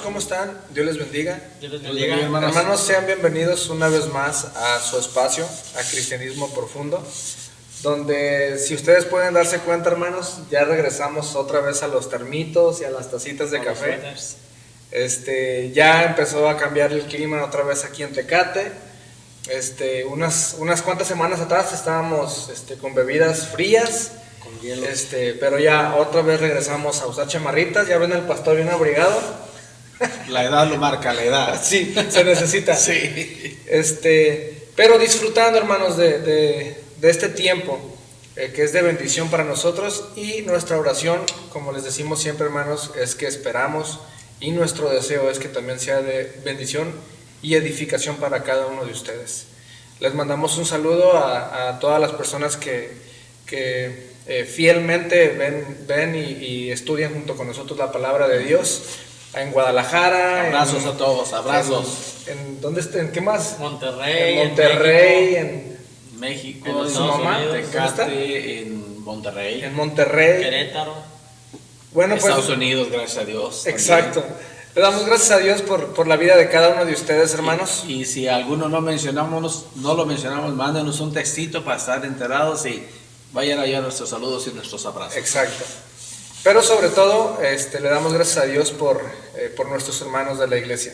¿cómo están? Dios les bendiga. Dios les bendiga. Hermanos, sean bienvenidos una vez más a su espacio, a Cristianismo Profundo, donde si ustedes pueden darse cuenta, hermanos, ya regresamos otra vez a los termitos y a las tacitas de café. Ya empezó a cambiar el clima otra vez aquí en Tecate. Unas cuantas semanas atrás estábamos con bebidas frías, con hielo. Pero ya otra vez regresamos a usar chamarritas. Ya ven el pastor bien abrigado. La edad lo marca, la edad. Sí, se necesita. Sí. Pero disfrutando, hermanos, de este tiempo que es de bendición para nosotros, y nuestra oración, como les decimos siempre, hermanos, es que esperamos, y nuestro deseo es que también sea de bendición y edificación para cada uno de ustedes. Les mandamos un saludo a todas las personas que fielmente ven y estudian junto con nosotros la palabra de Dios. En Guadalajara. Abrazos a todos, abrazos. ¿Dónde está? ¿En qué más? Monterrey. En Monterrey, en México, en su mamá, Tecate, en Monterrey. En Monterrey. Querétaro. Bueno, pues, Estados Unidos, gracias a Dios. Exacto. También. Le damos gracias a Dios por la vida de cada uno de ustedes, hermanos. Y si alguno no lo mencionamos, mándenos un textito para estar enterados y vayan allá nuestros saludos y nuestros abrazos. Exacto. Pero sobre todo, le damos gracias a Dios por nuestros hermanos de la iglesia,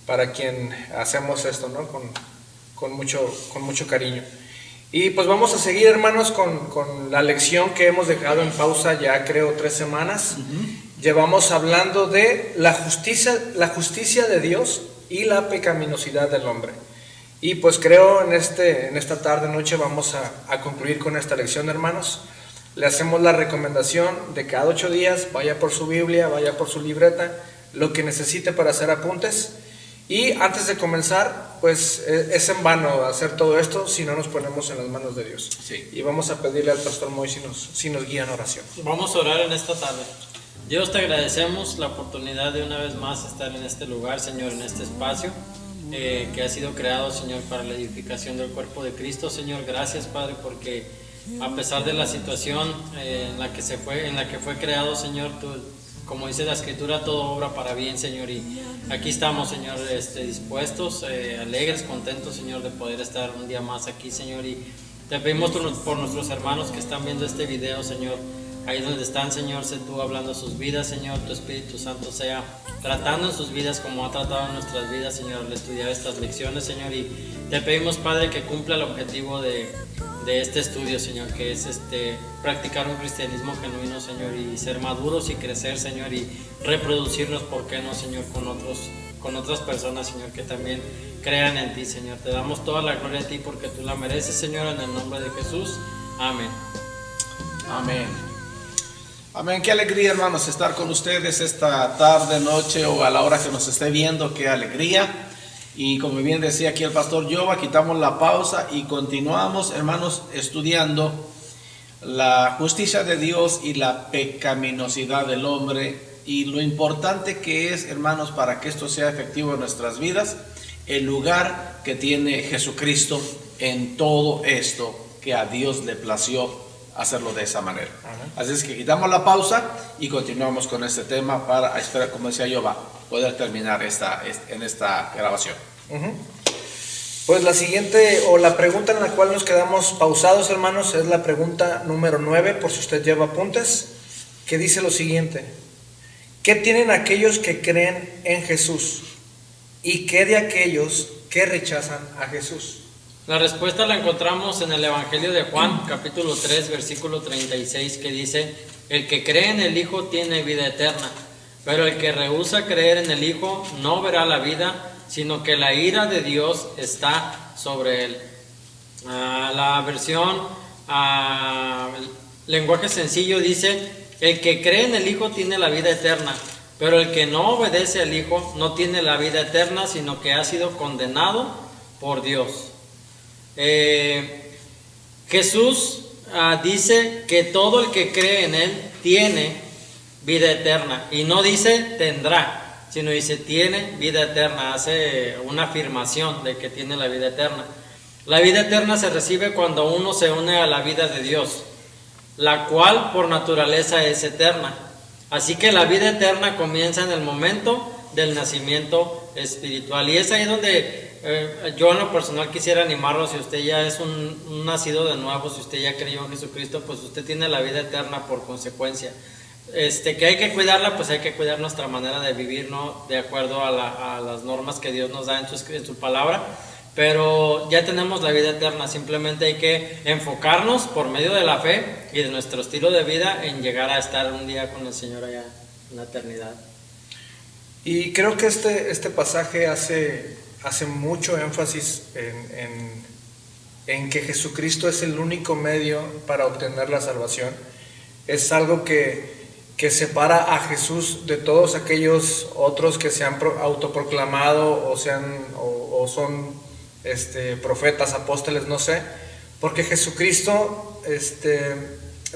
para quien hacemos esto, ¿no? Con mucho cariño. Y pues vamos a seguir, hermanos, con la lección que hemos dejado en pausa ya creo 3 semanas. Llevamos hablando de la justicia de Dios y la pecaminosidad del hombre. Y pues creo en esta tarde, noche, vamos a concluir con esta lección, hermanos. Le hacemos la recomendación de cada 8 días, vaya por su Biblia, vaya por su libreta, lo que necesite para hacer apuntes. Y antes de comenzar, pues es en vano hacer todo esto si no nos ponemos en las manos de Dios. Sí. Y vamos a pedirle al pastor Moy si nos guía en oración. Vamos a orar en esta tarde. Dios, te agradecemos la oportunidad de una vez más estar en este lugar, Señor, en este espacio que ha sido creado, Señor, para la edificación del cuerpo de Cristo. Señor, gracias, Padre, porque a pesar de la situación en la que fue creado, Señor, tú, como dice la Escritura, todo obra para bien, Señor, y aquí estamos, Señor, dispuestos, alegres, contentos, Señor, de poder estar un día más aquí, Señor, y te pedimos por nuestros hermanos que están viendo este video, Señor, ahí donde están, Señor, sé tú hablando a sus vidas, Señor, tu Espíritu Santo sea tratando en sus vidas como ha tratado en nuestras vidas, Señor, al estudiar estas lecciones, Señor, y te pedimos, Padre, que cumpla el objetivo de este estudio, Señor, que es practicar un cristianismo genuino, Señor, y ser maduros y crecer, Señor, y reproducirnos, ¿por qué no, Señor, con otras personas, Señor, que también crean en ti, Señor? Te damos toda la gloria a ti porque tú la mereces, Señor, en el nombre de Jesús. Amén. Amén. Amén. Qué alegría, hermanos, estar con ustedes esta tarde, noche o a la hora que nos esté viendo. Qué alegría. Y como bien decía aquí el pastor Jova, quitamos la pausa y continuamos, hermanos, estudiando la justicia de Dios y la pecaminosidad del hombre, y lo importante que es, hermanos, para que esto sea efectivo en nuestras vidas, el lugar que tiene Jesucristo en todo esto, que a Dios le plació hacerlo de esa manera. Así es que quitamos la pausa y continuamos con este tema para esperar, como decía Jova, poder terminar en esta grabación. Pues la siguiente, o la pregunta en la cual nos quedamos pausados, hermanos, es la pregunta número 9, por si usted lleva apuntes, que dice lo siguiente: ¿qué tienen aquellos que creen en Jesús? ¿Y qué de aquellos que rechazan a Jesús? La respuesta la encontramos en el Evangelio de Juan, capítulo 3, versículo 36, que dice: el que cree en el Hijo tiene vida eterna, pero el que rehúsa creer en el Hijo no verá la vida, sino que la ira de Dios está sobre él. La versión lenguaje sencillo dice: el que cree en el Hijo tiene la vida eterna, pero el que no obedece al Hijo no tiene la vida eterna, sino que ha sido condenado por Dios. Jesús dice que todo el que cree en Él tiene vida eterna, y no dice tendrá, sino dice tiene vida eterna. Hace una afirmación de que tiene la vida eterna. La vida eterna se recibe cuando uno se une a la vida de Dios, la cual por naturaleza es eterna. Así que la vida eterna comienza en el momento del nacimiento espiritual. Y es ahí donde yo en lo personal quisiera animarlo. Si usted ya es un nacido de nuevo, si usted ya creyó en Jesucristo, pues usted tiene la vida eterna por consecuencia. Que hay que cuidarla, pues hay que cuidar nuestra manera de vivir, ¿no? De acuerdo a las normas que Dios nos da en su palabra. Pero ya tenemos la vida eterna, simplemente hay que enfocarnos por medio de la fe y de nuestro estilo de vida en llegar a estar un día con el Señor allá en la eternidad. Y creo que este pasaje hace mucho énfasis en que Jesucristo es el único medio para obtener la salvación. Es algo que separa a Jesús de todos aquellos otros que se han autoproclamado o son profetas, apóstoles, no sé, porque Jesucristo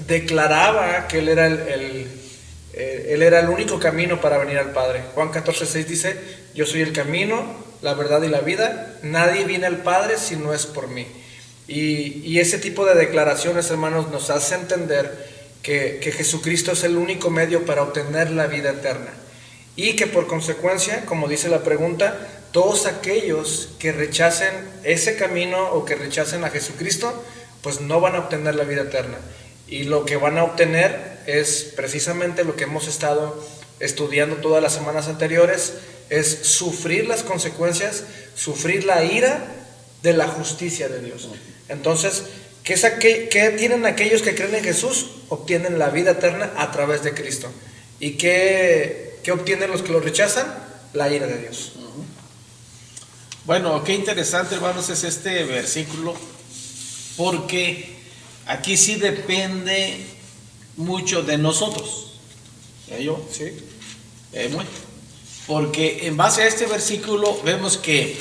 declaraba que Él era el único camino para venir al Padre. Juan 14:6 dice: yo soy el camino, la verdad y la vida, nadie viene al Padre si no es por mí. Y ese tipo de declaraciones, hermanos, nos hace entender que Jesucristo es el único medio para obtener la vida eterna, y que por consecuencia, como dice la pregunta, todos aquellos que rechacen ese camino o que rechacen a Jesucristo, pues no van a obtener la vida eterna. Y lo que van a obtener es precisamente lo que hemos estado estudiando todas las semanas anteriores, es sufrir las consecuencias, sufrir la ira de la justicia de Dios. Entonces, ¿qué tienen aquellos que creen en Jesús? Obtienen la vida eterna a través de Cristo. ¿Y qué obtienen los que lo rechazan? La ira de Dios. Bueno, qué interesante, hermanos, es este versículo, porque aquí sí depende mucho de nosotros. ¿Yo? Sí. Porque en base a este versículo vemos que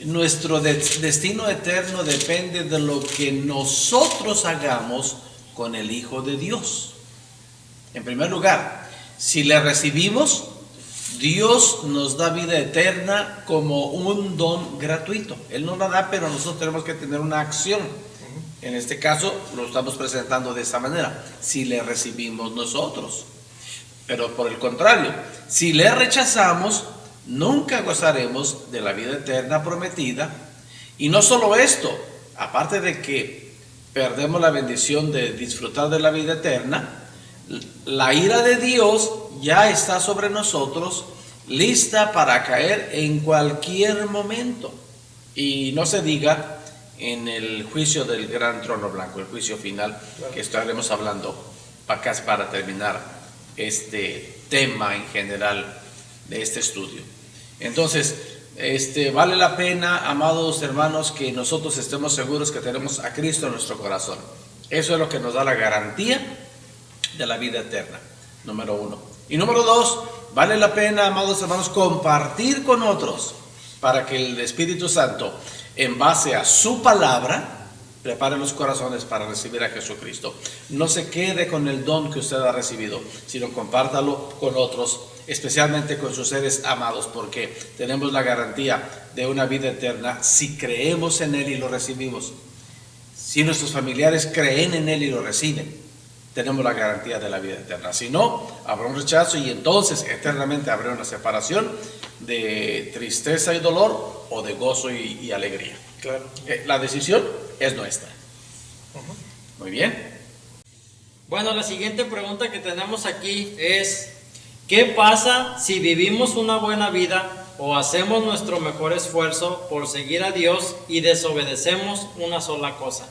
nuestro destino eterno depende de lo que nosotros hagamos con el Hijo de Dios. En primer lugar, si le recibimos, Dios nos da vida eterna como un don gratuito. Él nos la da, pero nosotros tenemos que tener una acción. En este caso lo estamos presentando de esta manera: si le recibimos nosotros. Pero por el contrario, si le rechazamos, nunca gozaremos de la vida eterna prometida. Y no solo esto, aparte de que perdemos la bendición de disfrutar de la vida eterna, la ira de Dios ya está sobre nosotros, lista para caer en cualquier momento. Y no se diga en el juicio del gran trono blanco, el juicio final, que estaremos hablando para terminar este tema en general de este estudio. Entonces, vale la pena, amados hermanos, que nosotros estemos seguros que tenemos a Cristo en nuestro corazón. Eso es lo que nos da la garantía de la vida eterna, número uno. Y número dos, vale la pena, amados hermanos, compartir con otros para que el Espíritu Santo, en base a su palabra, prepare los corazones para recibir a Jesucristo. No se quede con el don que usted ha recibido, sino compártalo con otros, especialmente con sus seres amados, porque tenemos la garantía de una vida eterna si creemos en Él y lo recibimos. Si nuestros familiares creen en Él y lo reciben, tenemos la garantía de la vida eterna. Si no, habrá un rechazo y entonces eternamente habrá una separación de tristeza y dolor o de gozo y alegría. Claro. La decisión es nuestra. Muy bien. Bueno, la siguiente pregunta que tenemos aquí es: ¿qué pasa si vivimos una buena vida o hacemos nuestro mejor esfuerzo por seguir a Dios y desobedecemos una sola cosa?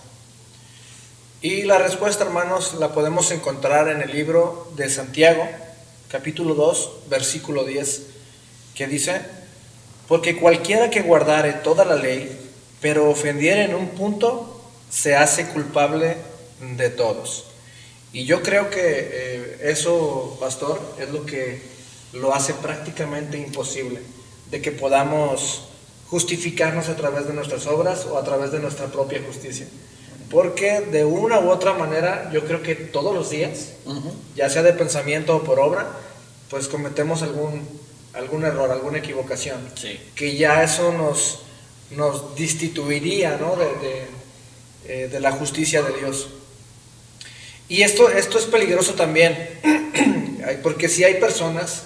Y la respuesta, hermanos, la podemos encontrar en el libro de Santiago, capítulo 2, versículo 10, que dice: porque cualquiera que guardare toda la ley, pero ofendiere en un punto, se hace culpable de todos. Y yo creo que eso, pastor, es lo que lo hace prácticamente imposible, de que podamos justificarnos a través de nuestras obras o a través de nuestra propia justicia. Porque de una u otra manera, yo creo que todos los días, ya sea de pensamiento o por obra, pues cometemos algún error, alguna equivocación, sí, que ya eso nos destituiría, ¿no?, de la justicia de Dios. Y esto es peligroso también, porque sí hay personas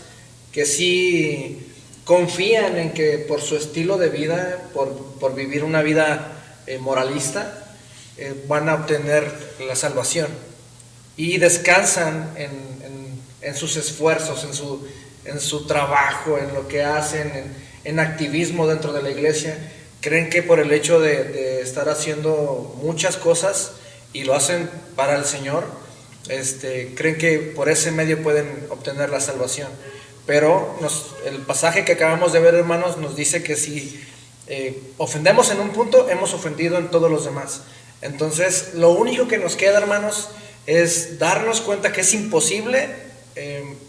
que sí confían en que por su estilo de vida, por vivir una vida moralista, van a obtener la salvación, y descansan en sus esfuerzos, en su trabajo, en lo que hacen, en activismo dentro de la iglesia. Creen que por el hecho de estar haciendo muchas cosas y lo hacen para el Señor, creen que por ese medio pueden obtener la salvación. Pero el pasaje que acabamos de ver, hermanos, nos dice que si ofendemos en un punto, hemos ofendido en todos los demás. Entonces, lo único que nos queda, hermanos, es darnos cuenta que es imposible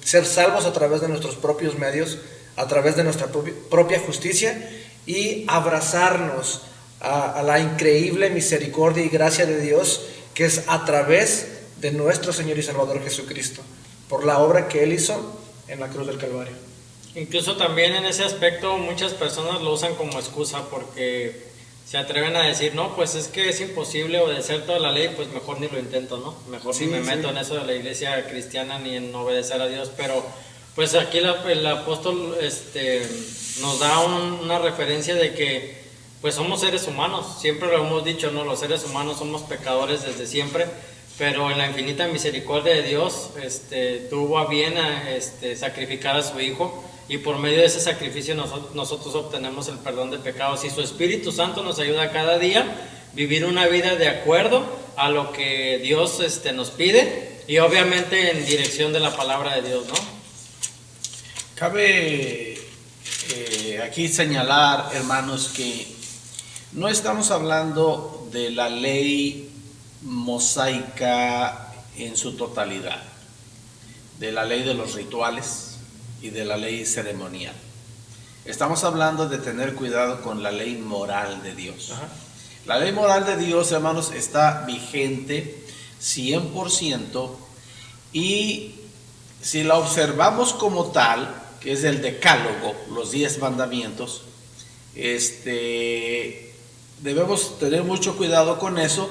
ser salvos a través de nuestros propios medios, a través de nuestra propia justicia, y abrazarnos a la increíble misericordia y gracia de Dios, que es a través de nuestro Señor y Salvador Jesucristo, por la obra que Él hizo en la cruz del Calvario. Incluso también en ese aspecto muchas personas lo usan como excusa, porque se atreven a decir, no, pues es que es imposible obedecer toda la ley, pues mejor ni lo intento, ¿no? Mejor ni me meto en eso de la iglesia cristiana, ni en obedecer a Dios. Pero pues aquí el apóstol nos da una referencia de que pues somos seres humanos. Siempre lo hemos dicho, ¿no? Los seres humanos somos pecadores desde siempre, pero en la infinita misericordia de Dios tuvo a bien sacrificar a su Hijo, y por medio de ese sacrificio nosotros obtenemos el perdón de pecados, y su Espíritu Santo nos ayuda cada día a vivir una vida de acuerdo a lo que Dios nos pide, y obviamente en dirección de la palabra de Dios, ¿no? Cabe aquí señalar, hermanos, que no estamos hablando de la ley mosaica en su totalidad, de la ley de los rituales y de la ley ceremonial. Estamos hablando de tener cuidado con la ley moral de Dios. Ajá. La ley moral de Dios, hermanos, está vigente 100%, y si la observamos como tal, que es el decálogo, los 10 mandamientos, debemos tener mucho cuidado con eso,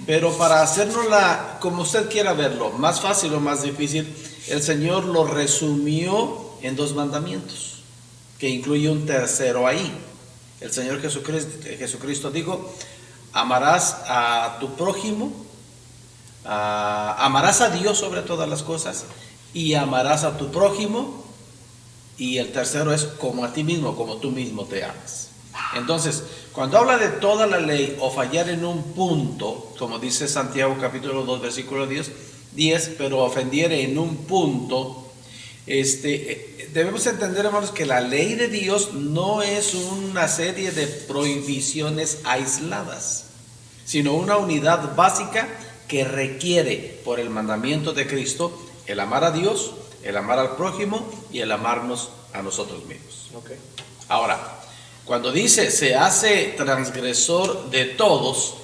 pero para hacernosla, como usted quiera verlo, más fácil o más difícil, el Señor lo resumió en 2 mandamientos, que incluye un tercero ahí. El Señor Jesucristo dijo, amarás a tu prójimo, amarás a Dios sobre todas las cosas, y amarás a tu prójimo, y el tercero es como a ti mismo, como tú mismo te amas. Entonces, cuando habla de toda la ley o fallar en un punto, como dice Santiago capítulo 2 versículo 10, pero ofendiere en un punto, debemos entender, hermanos, que la ley de Dios no es una serie de prohibiciones aisladas, sino una unidad básica que requiere, por el mandamiento de Cristo, el amar a Dios, el amar al prójimo y el amarnos a nosotros mismos. Okay. Ahora, cuando dice se hace transgresor de todos,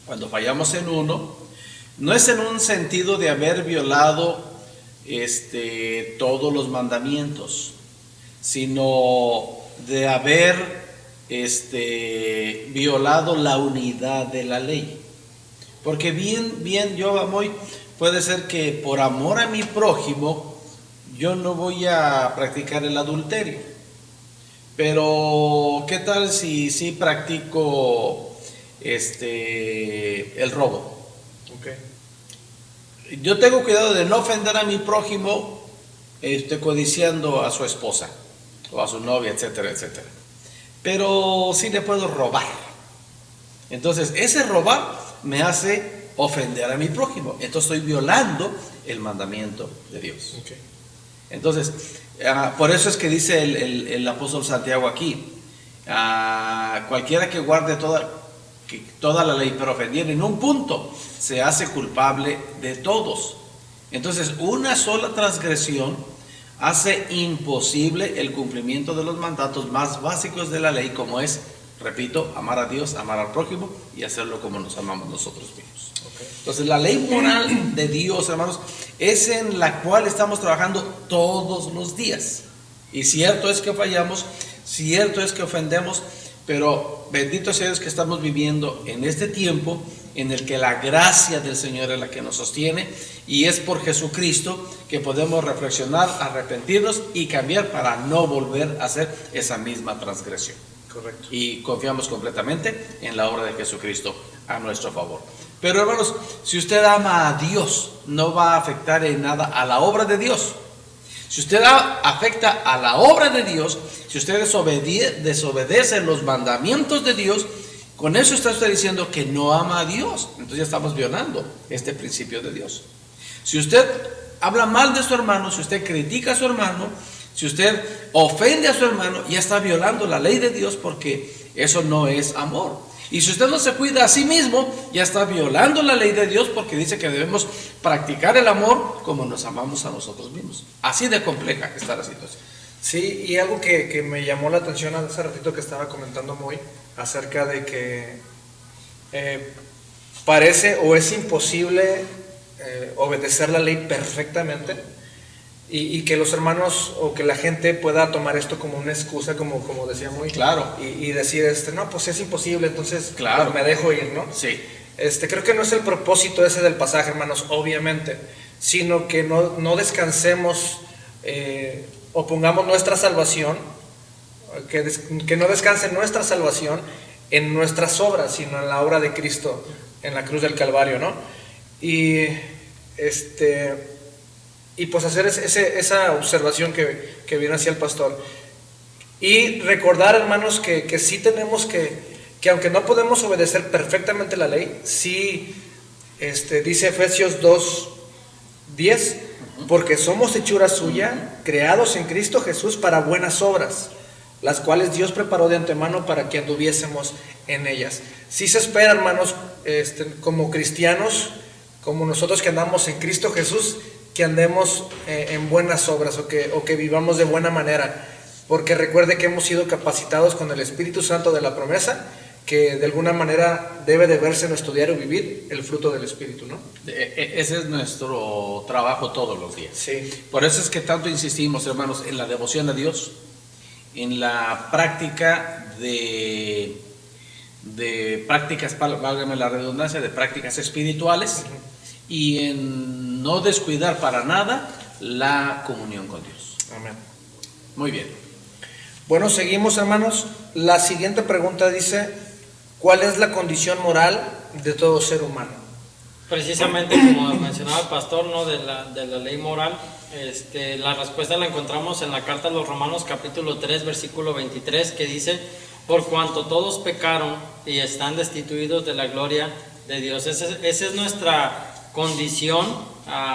cuando fallamos en uno, no es en un sentido de haber violado todos los mandamientos, sino de haber violado la unidad de la ley. Porque bien, yo amo, puede ser que por amor a mi prójimo yo no voy a practicar el adulterio, pero ¿qué tal si practico el robo? Okay. Yo tengo cuidado de no ofender a mi prójimo codiciando a su esposa o a su novia, etcétera, etcétera. Pero sí le puedo robar. Entonces, ese robar me hace ofender a mi prójimo. Entonces estoy violando el mandamiento de Dios. Okay. Entonces, por eso es que dice el apóstol Santiago aquí, cualquiera que guarde toda la ley, pero ofendiera en un punto, se hace culpable de todos. Entonces, una sola transgresión hace imposible el cumplimiento de los mandatos más básicos de la ley, como es, repito, amar a Dios, amar al prójimo y hacerlo como nos amamos nosotros mismos. Okay. Entonces, la ley moral de Dios, hermanos, es en la cual estamos trabajando todos los días. Y cierto es que fallamos, cierto es que ofendemos, pero bendito sea Dios que estamos viviendo en este tiempo en el que la gracia del Señor es la que nos sostiene, y es por Jesucristo que podemos reflexionar, arrepentirnos y cambiar para no volver a hacer esa misma transgresión. Correcto. Y confiamos completamente en la obra de Jesucristo a nuestro favor. Pero hermanos, si usted ama a Dios, no va a afectar en nada a la obra de Dios. Si usted afecta a la obra de Dios, si usted desobedece los mandamientos de Dios, con eso está usted diciendo que no ama a Dios. Entonces ya estamos violando este principio de Dios. Si usted habla mal de su hermano, si usted critica a su hermano, si usted ofende a su hermano, ya está violando la ley de Dios, porque eso no es amor. Y si usted no se cuida a sí mismo, ya está violando la ley de Dios, porque dice que debemos practicar el amor como nos amamos a nosotros mismos. Así de compleja está la situación. Sí, y algo que me llamó la atención hace ratito que estaba comentando muy acerca de que parece o es imposible obedecer la ley perfectamente, y que los hermanos o que la gente pueda tomar esto como una excusa, como decía muy claro, y decir, no, pues es imposible, entonces claro, pues me dejo ir, ¿no? Sí. Creo que no es el propósito ese del pasaje, hermanos, obviamente, sino que no descansemos o pongamos nuestra salvación, que no descanse nuestra salvación en nuestras obras, sino en la obra de Cristo en la cruz del Calvario, ¿no? Y pues hacer esa observación que viene hacia el pastor. Y recordar, hermanos, que sí tenemos que aunque no podemos obedecer perfectamente la ley, sí dice Efesios 2:10, porque somos hechura suya, creados en Cristo Jesús para buenas obras, las cuales Dios preparó de antemano para que anduviésemos en ellas. Sí se espera, hermanos, como cristianos, como nosotros que andamos en Cristo Jesús, que andemos en buenas obras o que vivamos de buena manera, porque recuerde que hemos sido capacitados con el Espíritu Santo de la promesa, que de alguna manera debe de verse en nuestro diario vivir el fruto del Espíritu, ¿no? Ese es nuestro trabajo todos los días. Sí. Por eso es que tanto insistimos, hermanos, en la devoción a Dios, en la práctica de prácticas, válgame la redundancia, de prácticas espirituales, y en no descuidar para nada la comunión con Dios. Amén. Muy bien. Bueno, seguimos, hermanos. La siguiente pregunta dice: ¿cuál es la condición moral de todo ser humano? Precisamente como mencionaba el pastor, ¿no? de la ley moral, la respuesta la encontramos en la carta a los Romanos capítulo 3 versículo 23, que dice: por cuanto todos pecaron y están destituidos de la gloria de Dios. Esa es nuestra condición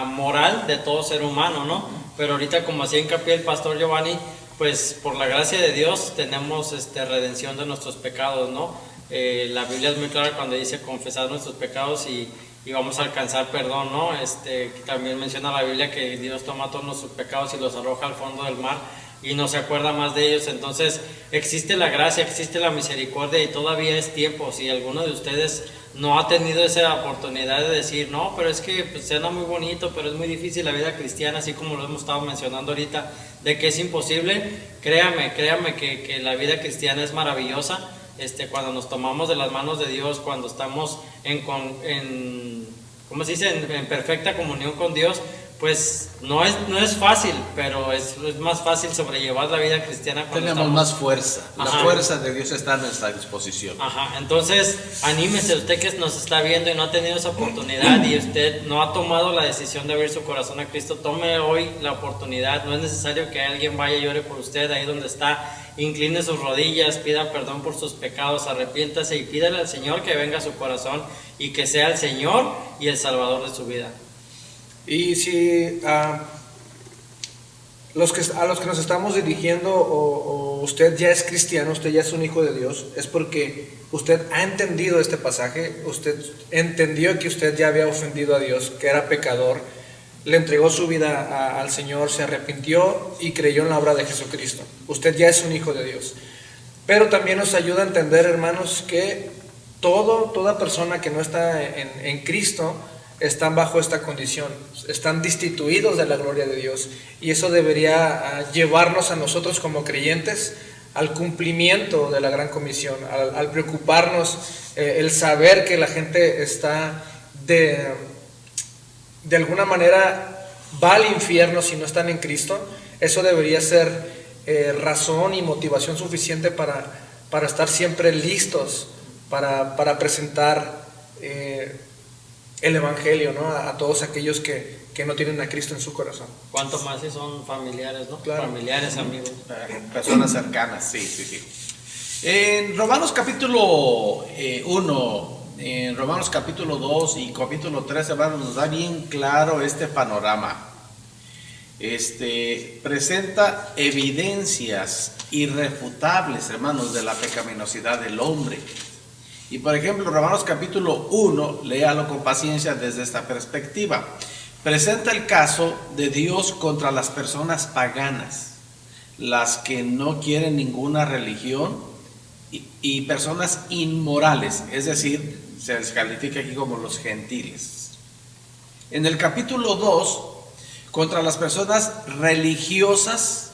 moral de todo ser humano, ¿no? Pero ahorita, como hacía hincapié el pastor Giovanni, pues por la gracia de Dios tenemos redención de nuestros pecados, ¿no? La Biblia es muy clara cuando dice confesar nuestros pecados y vamos a alcanzar perdón, ¿no? También menciona la Biblia que Dios toma todos nuestros pecados y los arroja al fondo del mar y no se acuerda más de ellos. Entonces existe la gracia, existe la misericordia, y todavía es tiempo. Si alguno de ustedes no ha tenido esa oportunidad de decir, no, pero es que pues, suena muy bonito, pero es muy difícil la vida cristiana, así como lo hemos estado mencionando ahorita, de que es imposible, créame que la vida cristiana es maravillosa. Cuando nos tomamos de las manos de Dios, cuando estamos ¿cómo se dice? En perfecta comunión con Dios, pues no es fácil, pero es más fácil sobrellevar la vida cristiana cuando tenemos más fuerza. Ajá. La fuerza de Dios está a nuestra disposición. Ajá, entonces anímese, usted que nos está viendo y no ha tenido esa oportunidad y usted no ha tomado la decisión de abrir su corazón a Cristo, tome hoy la oportunidad. No es necesario que alguien vaya y llore por usted ahí donde está. Incline sus rodillas, pida perdón por sus pecados, arrepiéntase y pídale al Señor que venga a su corazón y que sea el Señor y el Salvador de su vida. Y si a los que nos estamos dirigiendo, o usted ya es cristiano, usted ya es un hijo de Dios, es porque usted ha entendido este pasaje, usted entendió que usted ya había ofendido a Dios, que era pecador, le entregó su vida al Señor, se arrepintió y creyó en la obra de Jesucristo. Usted ya es un hijo de Dios. Pero también nos ayuda a entender, hermanos, que toda persona que no está en Cristo están bajo esta condición, están destituidos de la gloria de Dios, y eso debería llevarnos a nosotros como creyentes al cumplimiento de la gran comisión, al preocuparnos, el saber que la gente está de alguna manera va al infierno si no están en Cristo. Eso debería ser razón y motivación suficiente para estar siempre listos para presentar el Evangelio, ¿no? A todos aquellos que no tienen a Cristo en su corazón. Cuanto más si son familiares, ¿no? Claro. Familiares, amigos. Personas cercanas, sí. En Romanos capítulo 1, en Romanos capítulo 2 y capítulo 3, hermanos, nos da bien claro este panorama. Presenta evidencias irrefutables, hermanos, de la pecaminosidad del hombre. Y por ejemplo, Romanos capítulo 1, léalo con paciencia desde esta perspectiva. Presenta el caso de Dios contra las personas paganas, las que no quieren ninguna religión y personas inmorales, es decir, se les califica aquí como los gentiles. En el capítulo 2, contra las personas religiosas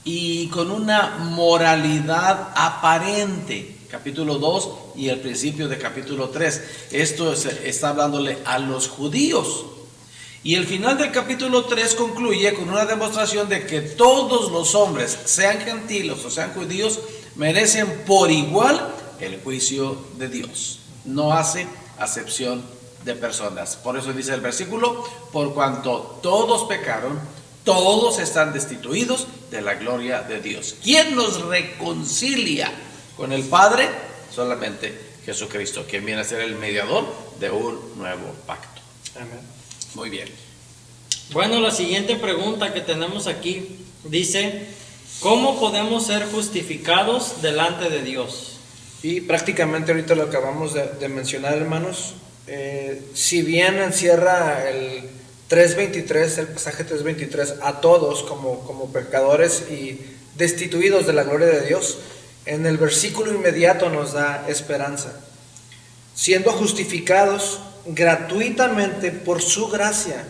y con una moralidad aparente, capítulo 2 y el principio de capítulo 3. Esto está hablándole a los judíos. Y el final del capítulo 3 concluye con una demostración de que todos los hombres, sean gentiles o sean judíos, merecen por igual el juicio de Dios. No hace acepción de personas. Por eso dice el versículo: por cuanto todos pecaron, todos están destituidos de la gloria de Dios. ¿Quién nos reconcilia con el Padre? Solamente Jesucristo, quien viene a ser el mediador de un nuevo pacto. Amén. Muy bien. Bueno, la siguiente pregunta que tenemos aquí dice: ¿cómo podemos ser justificados delante de Dios? Y prácticamente ahorita lo acabamos de mencionar, hermanos. Si bien encierra el 3.23, el pasaje 3.23, a todos como pecadores y destituidos de la gloria de Dios, en el versículo inmediato nos da esperanza. Siendo justificados gratuitamente por su gracia,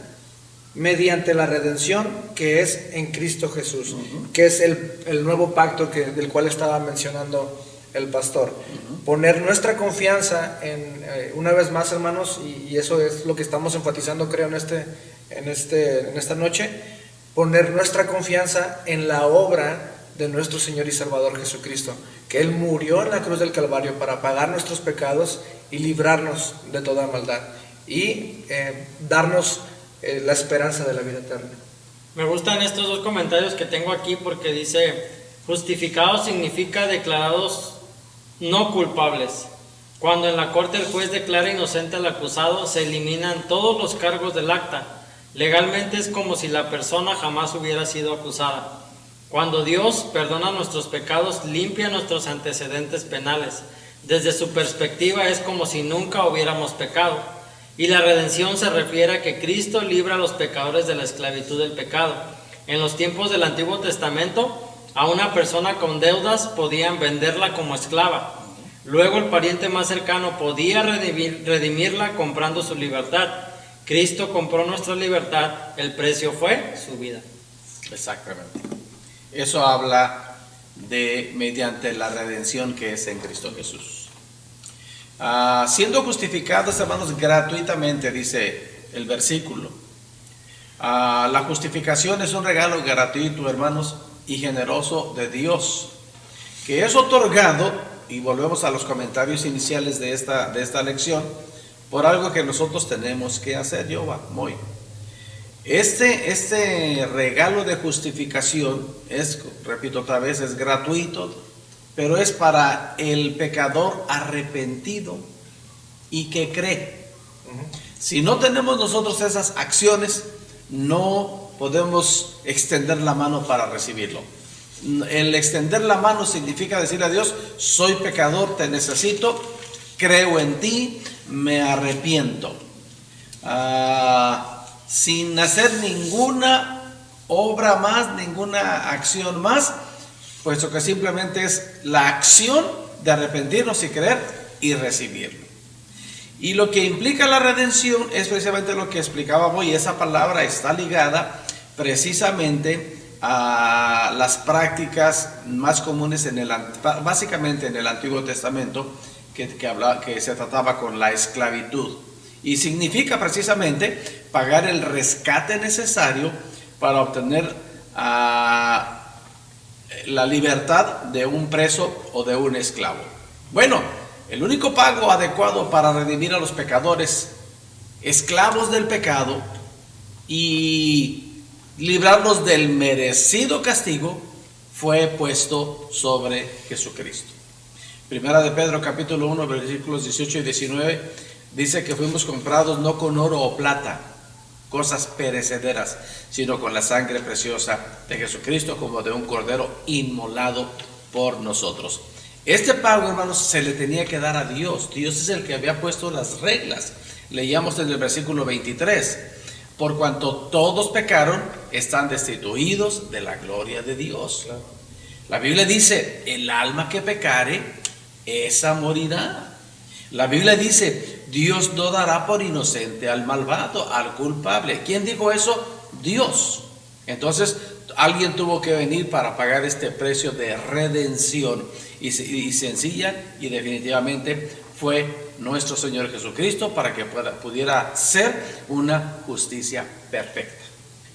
mediante la redención que es en Cristo Jesús, que es el nuevo pacto del cual estaba mencionando el pastor. Poner nuestra confianza una vez más, hermanos, y eso es lo que estamos enfatizando, creo, en esta noche, poner nuestra confianza en la obra de nuestro Señor y Salvador Jesucristo, que Él murió en la cruz del Calvario para pagar nuestros pecados y librarnos de toda maldad y darnos la esperanza de la vida eterna. Me gustan estos dos comentarios que tengo aquí porque dice: justificados significa declarados no culpables. Cuando en la corte el juez declara inocente al acusado, se eliminan todos los cargos del acta. Legalmente es como si la persona jamás hubiera sido acusada. Cuando Dios perdona nuestros pecados, limpia nuestros antecedentes penales. Desde su perspectiva es como si nunca hubiéramos pecado. Y la redención se refiere a que Cristo libra a los pecadores de la esclavitud del pecado. En los tiempos del Antiguo Testamento, a una persona con deudas podían venderla como esclava. Luego el pariente más cercano podía redimirla comprando su libertad. Cristo compró nuestra libertad, el precio fue su vida. Exactamente. Eso habla de mediante la redención que es en Cristo Jesús. Siendo justificados, hermanos, gratuitamente, dice el versículo. La justificación es un regalo gratuito, hermanos, y generoso de Dios, que es otorgado, y volvemos a los comentarios iniciales de esta lección, por algo que nosotros tenemos que hacer. Este regalo de justificación repito otra vez, es gratuito, pero es para el pecador arrepentido y que cree. Si no tenemos nosotros esas acciones, no podemos extender la mano para recibirlo. El extender la mano significa decirle a Dios: soy pecador, te necesito, creo en ti, me arrepiento. Sin hacer ninguna obra más, ninguna acción más, puesto que simplemente es la acción de arrepentirnos y creer y recibirlo. Y lo que implica la redención es precisamente lo que explicaba hoy. Esa palabra está ligada precisamente las prácticas más comunes básicamente en el Antiguo Testamento, que se trataba con la esclavitud. Y significa precisamente pagar el rescate necesario para obtener la libertad de un preso o de un esclavo. Bueno, el único pago adecuado para redimir a los pecadores, esclavos del pecado, y librarlos del merecido castigo, fue puesto sobre Jesucristo. Primera de Pedro capítulo 1 versículos 18 y 19 dice que fuimos comprados no con oro o plata, cosas perecederas, sino con la sangre preciosa de Jesucristo, como de un cordero inmolado por nosotros. Este pago, hermanos, se le tenía que dar a Dios. Dios es el que había puesto las reglas. Leíamos en el versículo 23: por cuanto todos pecaron, están destituidos de la gloria de Dios. La Biblia dice: el alma que pecare, esa morirá. La Biblia dice: Dios no dará por inocente al malvado, al culpable. ¿Quién dijo eso? Dios. Entonces alguien tuvo que venir para pagar este precio de redención, y sencilla y definitivamente fue nuestro Señor Jesucristo, para que pudiera ser una justicia perfecta.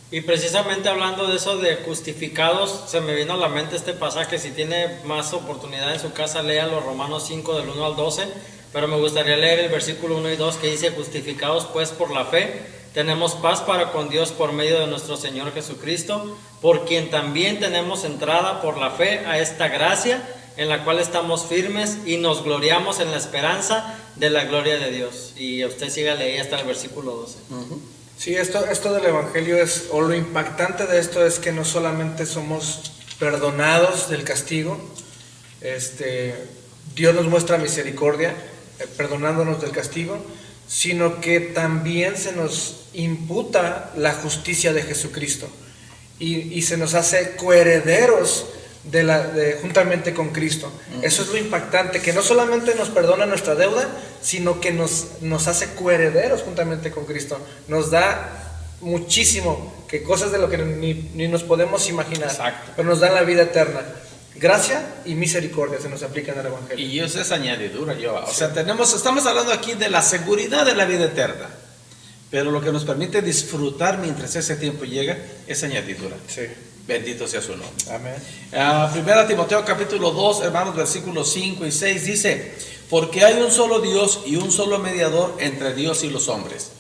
Y precisamente hablando de eso de justificados, se me vino a la mente este pasaje. Si tiene más oportunidad en su casa, lea los Romanos 5 del 1 al 12, pero me gustaría leer el versículo 1 y 2 que dice: justificados pues por la fe, tenemos paz para con Dios por medio de nuestro Señor Jesucristo, por quien también tenemos entrada por la fe a esta gracia, en la cual estamos firmes y nos gloriamos en la esperanza de la gloria de Dios. Y usted siga leyendo hasta el versículo 12. Sí, esto del Evangelio o lo impactante de esto es que no solamente somos perdonados del castigo, Dios nos muestra misericordia, perdonándonos del castigo, sino que también se nos imputa la justicia de Jesucristo y se nos hace coherederos juntamente con Cristo. Eso es lo impactante, que no solamente nos perdona nuestra deuda, sino que nos hace coherederos juntamente con Cristo. Nos da muchísimo, que cosas de lo que ni nos podemos imaginar. Exacto. Pero nos da la vida eterna. Gracia y misericordia se nos aplican en el Evangelio. Y eso es añadidura, Jehová. O sea, estamos hablando aquí de la seguridad de la vida eterna, pero lo que nos permite disfrutar mientras ese tiempo llega es añadidura. Sí. Bendito sea su nombre. Amén. Primera Timoteo capítulo 2, hermanos, versículos 5 y 6 dice: porque hay un solo Dios y un solo mediador entre Dios y los hombres,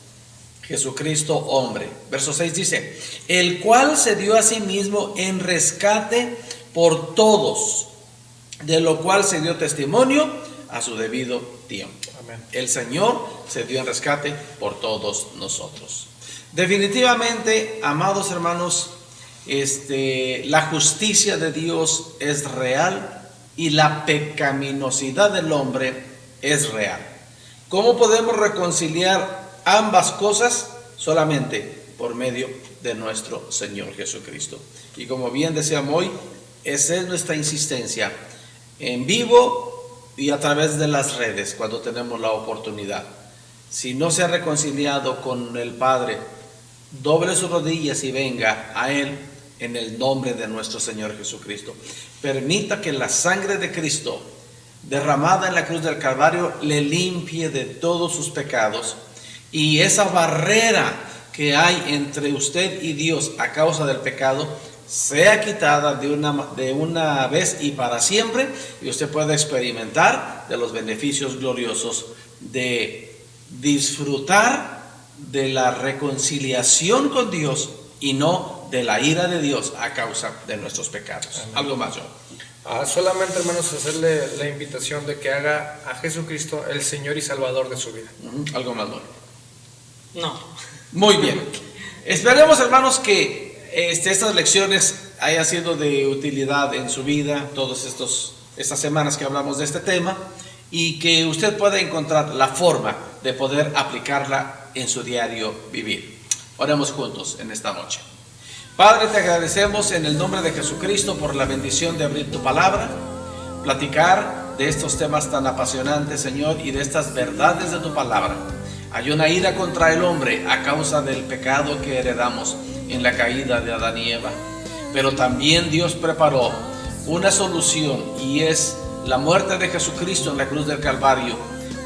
Jesucristo hombre. Verso 6 dice: el cual se dio a sí mismo en rescate por todos, de lo cual se dio testimonio a su debido tiempo. Amén. El Señor se dio en rescate por todos nosotros. Definitivamente, amados hermanos, la justicia de Dios es real y la pecaminosidad del hombre es real. ¿Cómo podemos reconciliar ambas cosas? Solamente por medio de nuestro Señor Jesucristo. Y como bien decíamos hoy, esa es nuestra insistencia, en vivo y a través de las redes, cuando tenemos la oportunidad. Si no se ha reconciliado con el Padre, doble sus rodillas y venga a Él en el nombre de nuestro Señor Jesucristo. Permita que la sangre de Cristo, derramada en la cruz del Calvario, le limpie de todos sus pecados, y esa barrera que hay entre usted y Dios a causa del pecado sea quitada de una vez y para siempre, y usted pueda experimentar de los beneficios gloriosos de disfrutar de la reconciliación con Dios y no de la ira de Dios a causa de nuestros pecados. Amén. Algo más, yo. Solamente, hermanos, hacerle la invitación de que haga a Jesucristo el Señor y Salvador de su vida. Algo más, bueno. No. Muy bien. Esperemos, hermanos, que estas lecciones hayan sido de utilidad en su vida, todas estas semanas que hablamos de este tema, y que usted pueda encontrar la forma de poder aplicarla en su diario vivir. Oremos juntos en esta noche. Padre, te agradecemos en el nombre de Jesucristo por la bendición de abrir tu palabra, platicar de estos temas tan apasionantes, Señor, y de estas verdades de tu palabra. Hay una ira contra el hombre a causa del pecado que heredamos en la caída de Adán y Eva. pero también Dios preparó una solución, y es la muerte de Jesucristo en la cruz del Calvario,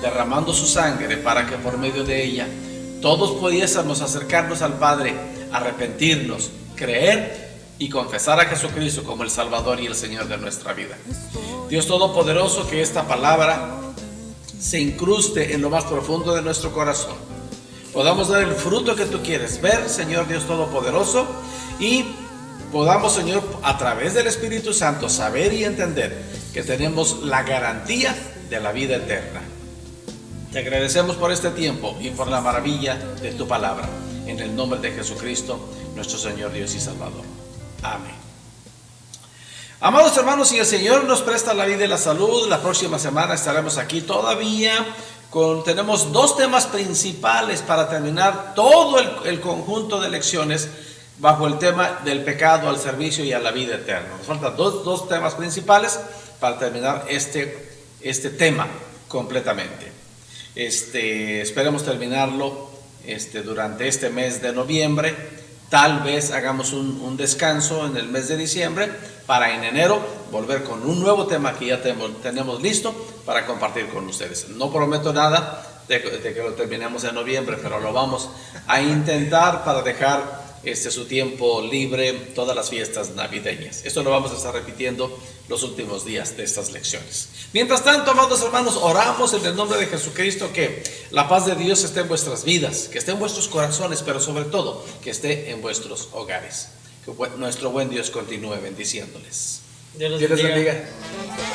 derramando su sangre para que por medio de ella todos pudiésemos acercarnos al Padre, arrepentirnos, creer y confesar a Jesucristo como el Salvador y el Señor de nuestra vida. Dios Todopoderoso, que esta palabra se incruste en lo más profundo de nuestro corazón, podamos dar el fruto que tú quieres ver, Señor Dios Todopoderoso, y podamos, Señor, a través del Espíritu Santo saber y entender que tenemos la garantía de la vida eterna. Te agradecemos por este tiempo y por la maravilla de tu palabra, en el nombre de Jesucristo, nuestro Señor Dios y Salvador. Amén. Amados hermanos, si el Señor nos presta la vida y la salud, la próxima semana estaremos aquí todavía. Tenemos dos temas principales para terminar todo el conjunto de lecciones bajo el tema del pecado al servicio y a la vida eterna. Nos faltan dos temas principales para terminar este tema completamente. Esperemos terminarlo durante este mes de noviembre. Tal vez hagamos un descanso en el mes de diciembre para en enero volver con un nuevo tema que ya tenemos listo para compartir con ustedes. No prometo nada de que lo terminemos en noviembre, pero lo vamos a intentar para dejar su tiempo libre todas las fiestas navideñas. Esto lo vamos a estar repitiendo los últimos días de estas lecciones. Mientras tanto, amados hermanos, oramos en el nombre de Jesucristo que la paz de Dios esté en vuestras vidas, que esté en vuestros corazones, pero sobre todo que esté en vuestros hogares. Que nuestro buen Dios continúe bendiciéndoles. Dios los Dios les bendiga. bendiga.